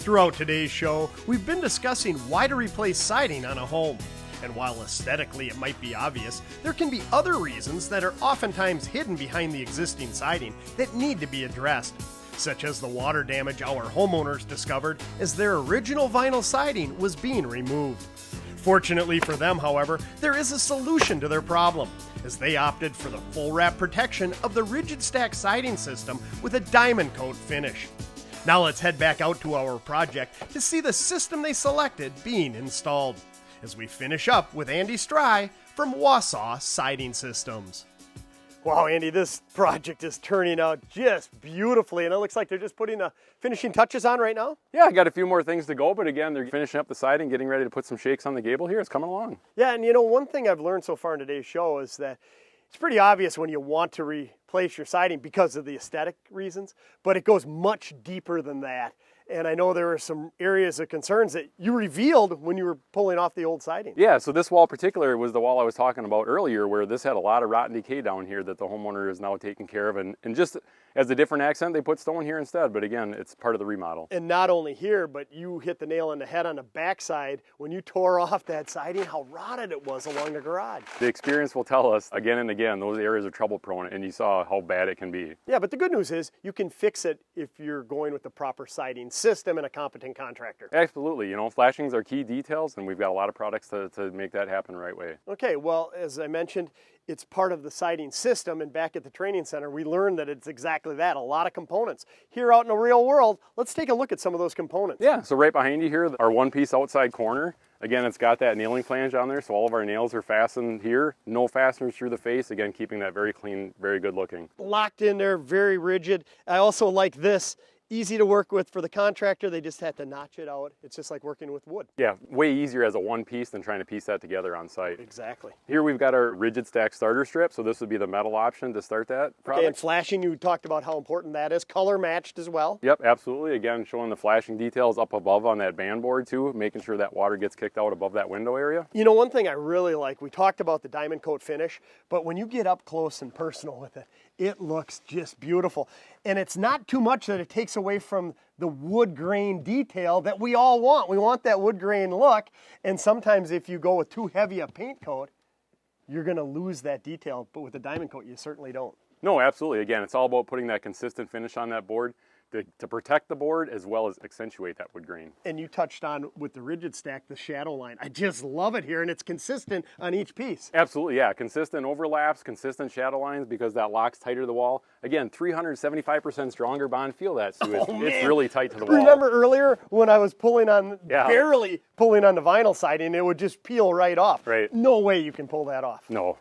Throughout today's show, we've been discussing why to replace siding on a home. And while aesthetically it might be obvious, there can be other reasons that are oftentimes hidden behind the existing siding that need to be addressed, such as the water damage our homeowners discovered as their original vinyl siding was being removed. Fortunately for them, however, there is a solution to their problem, as they opted for the full wrap protection of the rigid stack siding system with a Diamond Kote finish. Now let's head back out to our project to see the system they selected being installed, as we finish up with Andy Stry from Wausau Siding Systems. Wow, Andy, this project is turning out just beautifully, and it looks like they're just putting the finishing touches on right now. Yeah, I got a few more things to go, but again, they're finishing up the siding, getting ready to put some shakes on the gable here. It's coming along. Yeah, and you know, one thing I've learned so far in today's show is that it's pretty obvious when you want to replace your siding because of the aesthetic reasons, but it goes much deeper than that. And I know there were some areas of concerns that you revealed when you were pulling off the old siding. Yeah, so this wall in particular was the wall I was talking about earlier, where this had a lot of rot and decay down here that the homeowner is now taking care of. And just as a different accent, they put stone here instead. But again, it's part of the remodel. And not only here, but you hit the nail on the head on the backside when you tore off that siding, how rotted it was along the garage. The experience will tell us again and again, those areas are trouble prone, and you saw how bad it can be. Yeah, but the good news is you can fix it if you're going with the proper siding system and a competent contractor. Absolutely, you know, flashings are key details, and we've got a lot of products to make that happen the right way. Okay, well, as I mentioned, it's part of the siding system, and back at the training center, we learned that it's exactly that, a lot of components. Here out in the real world, let's take a look at some of those components. Yeah, so right behind you here, our one-piece outside corner. Again, it's got that nailing flange on there, so all of our nails are fastened here. No fasteners through the face, again, keeping that very clean, very good looking. Locked in there, very rigid. I also like this. Easy to work with for the contractor. They just had to notch it out. It's just like working with wood. Yeah, way easier as a one piece than trying to piece that together on site. Exactly. Here we've got our rigid stack starter strip, so this would be the metal option to start that product. Okay, and flashing, you talked about how important that is. Color matched as well. Yep, absolutely. Again, showing the flashing details up above on that band board too, making sure that water gets kicked out above that window area. You know, one thing I really like, we talked about the Diamond Kote finish, but when you get up close and personal with it, it looks just beautiful. And it's not too much that it takes away from the wood grain detail that we all want. We want that wood grain look, and sometimes if you go with too heavy a paint coat, you're gonna lose that detail, but with the Diamond Kote, you certainly don't. No, absolutely. Again, it's all about putting that consistent finish on that board to protect the board as well as accentuate that wood grain. And you touched on, with the rigid stack, the shadow line. I just love it here, and it's consistent on each piece. Absolutely, yeah. Consistent overlaps, consistent shadow lines, because that locks tighter to the wall. Again, 375% stronger bond. Feel that, Sue. It's really tight to the wall. Remember earlier when I was pulling on, barely pulling on the vinyl siding, it would just peel right off. Right. No way you can pull that off. No.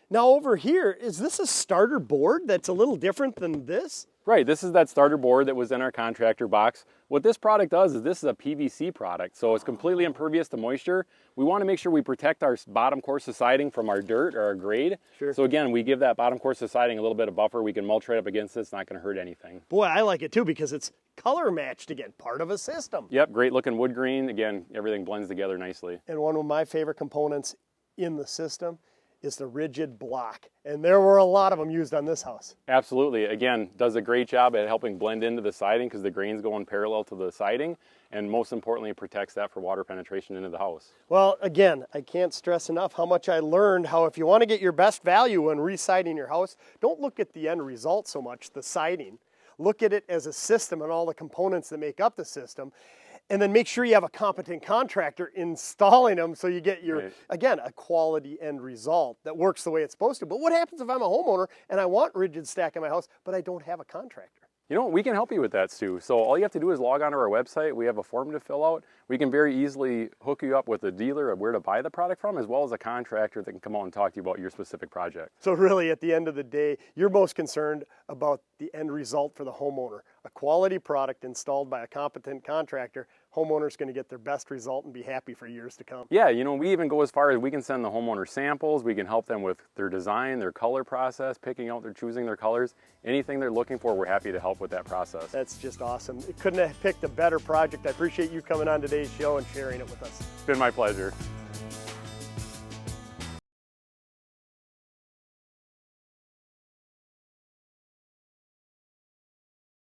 Now over here, is this a starter board that's a little different than this? Right, this is that starter board that was in our contractor box. What this product does is this is a PVC product, so it's completely impervious to moisture. We want to make sure we protect our bottom course of siding from our dirt or our grade. Sure. So again, we give that bottom course of siding a little bit of buffer. We can mulch right up against it. It's not going to hurt anything. Boy, I like it too because it's color matched again, part of a system. Yep, great looking wood grain. Again, everything blends together nicely. And one of my favorite components in the system is the rigid block. And there were a lot of them used on this house. Absolutely. Again, does a great job at helping blend into the siding because the grain's going parallel to the siding. And most importantly, it protects that for water penetration into the house. Well, again, I can't stress enough how much I learned how if you want to get your best value when residing your house, don't look at the end result so much, the siding. Look at it as a system and all the components that make up the system. And then make sure you have a competent contractor installing them so you get your, again, a quality end result that works the way it's supposed to. But what happens if I'm a homeowner and I want rigid stack in my house, but I don't have a contractor? You know, we can help you with that, Stu. So all you have to do is log onto our website. We have a form to fill out. We can very easily hook you up with a dealer of where to buy the product from, as well as a contractor that can come out and talk to you about your specific project. So really, at the end of the day, you're most concerned about the end result for the homeowner. A quality product installed by a competent contractor, homeowner's going to get their best result and be happy for years to come. Yeah, you know, we even go as far as we can send the homeowner samples. We can help them with their design, their color process, choosing their colors. Anything they're looking for, we're happy to help with that process. That's just awesome. Couldn't have picked a better project. I appreciate you coming on today's show and sharing it with us. It's been my pleasure.